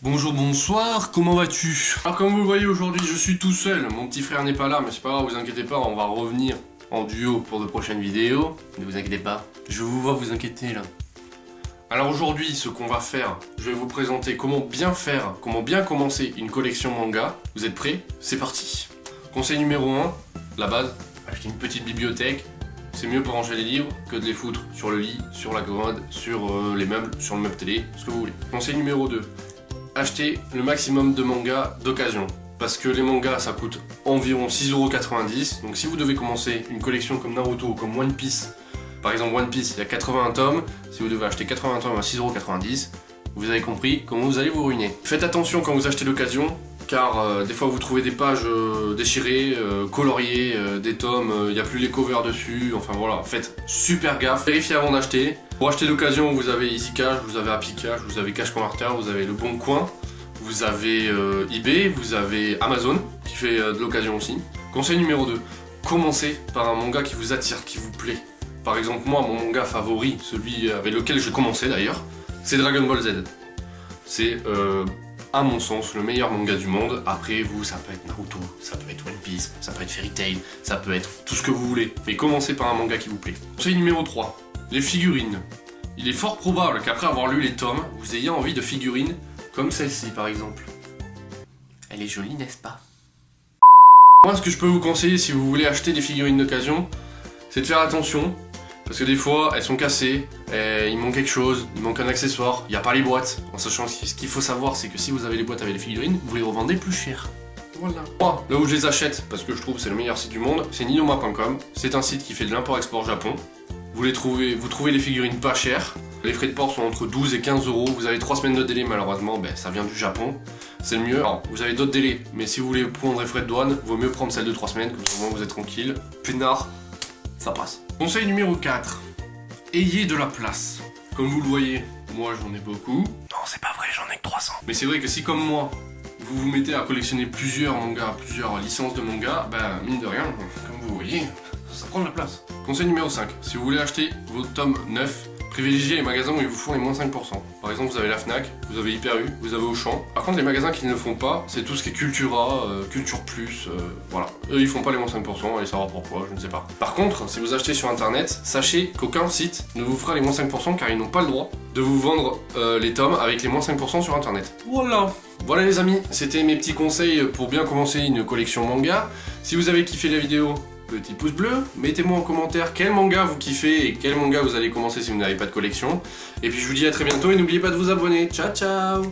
Bonjour, bonsoir, comment vas-tu? Alors comme vous le voyez aujourd'hui, je suis tout seul, mon petit frère n'est pas là, mais c'est pas grave, vous inquiétez pas, on va revenir en duo pour de prochaines vidéos. Ne vous inquiétez pas, je vous vois vous inquiéter là. Alors aujourd'hui, ce qu'on va faire, je vais vous présenter comment bien commencer une collection manga. Vous êtes prêts? C'est parti. Conseil numéro 1, la base, acheter une petite bibliothèque. C'est mieux pour ranger les livres que de les foutre sur le lit, sur la commode, sur les meubles, sur le meuble télé, ce que vous voulez. Conseil numéro 2, acheter le maximum de mangas d'occasion. Parce que les mangas ça coûte environ 6,90€. Donc si vous devez commencer une collection comme Naruto ou comme One Piece, par exemple One Piece il y a 81 tomes, si vous devez acheter 80 tomes à 6,90€, vous avez compris comment vous allez vous ruiner. Faites attention quand vous achetez l'occasion, car des fois vous trouvez des pages déchirées, coloriées, des tomes, il n'y a plus les covers dessus, enfin voilà, faites super gaffe, vérifiez avant d'acheter. Pour acheter l'occasion, vous avez EasyCash, vous avez Happy Cash, vous avez Cash Converter, vous avez Le Bon Coin, vous avez eBay, vous avez Amazon qui fait de l'occasion aussi. Conseil numéro 2, commencez par un manga qui vous attire, qui vous plaît. Par exemple moi, mon manga favori, celui avec lequel j'ai commencé d'ailleurs, c'est Dragon Ball Z. C'est à mon sens le meilleur manga du monde. Après vous, ça peut être Naruto, ça peut être One Piece, ça peut être Fairy Tail, ça peut être tout ce que vous voulez. Mais commencez par un manga qui vous plaît. Conseil numéro 3, les figurines. Il est fort probable qu'après avoir lu les tomes, vous ayez envie de figurines comme celle-ci par exemple. Elle est jolie, n'est-ce pas? Moi, ce que je peux vous conseiller si vous voulez acheter des figurines d'occasion, c'est de faire attention. Parce que des fois, elles sont cassées, il manque quelque chose, il manque un accessoire, il n'y a pas les boîtes. En sachant que ce qu'il faut savoir, c'est que si vous avez les boîtes avec les figurines, vous les revendez plus cher. Voilà. Moi, là où je les achète, parce que je trouve que c'est le meilleur site du monde, c'est ninoma.com. C'est un site qui fait de l'import-export Japon. Vous trouvez les figurines pas chères. Les frais de port sont entre 12 et 15€. Vous avez 3 semaines de délai, malheureusement, ça vient du Japon. C'est le mieux. Alors, vous avez d'autres délais, mais si vous voulez prendre les frais de douane, vaut mieux prendre celle de 3 semaines, comme ça au moins vous êtes tranquille. Pénard, ça passe. Conseil numéro 4. Ayez de la place. Comme vous le voyez, moi j'en ai beaucoup. Non, c'est pas vrai, j'en ai que 300. Mais c'est vrai que si comme moi, vous vous mettez à collectionner plusieurs mangas, plusieurs licences de mangas, mine de rien, comme vous voyez, ça prend de la place. Conseil numéro 5. Si vous voulez acheter vos tomes neufs, privilégiez les magasins où ils vous font les moins 5%. Par exemple, vous avez la Fnac, vous avez Hyper U, vous avez Auchan. Par contre, les magasins qui ne le font pas, c'est tout ce qui est Cultura, Culture Plus, voilà. Eux, ils font pas les moins 5%, allez savoir pourquoi, je ne sais pas. Par contre, si vous achetez sur internet, sachez qu'aucun site ne vous fera les moins 5% car ils n'ont pas le droit de vous vendre les tomes avec les moins 5% sur internet. Voilà. Voilà les amis, c'était mes petits conseils pour bien commencer une collection manga. Si vous avez kiffé la vidéo, petit pouce bleu, mettez-moi en commentaire quel manga vous kiffez et quel manga vous allez commencer si vous n'avez pas de collection. Et puis je vous dis à très bientôt et n'oubliez pas de vous abonner. Ciao ciao.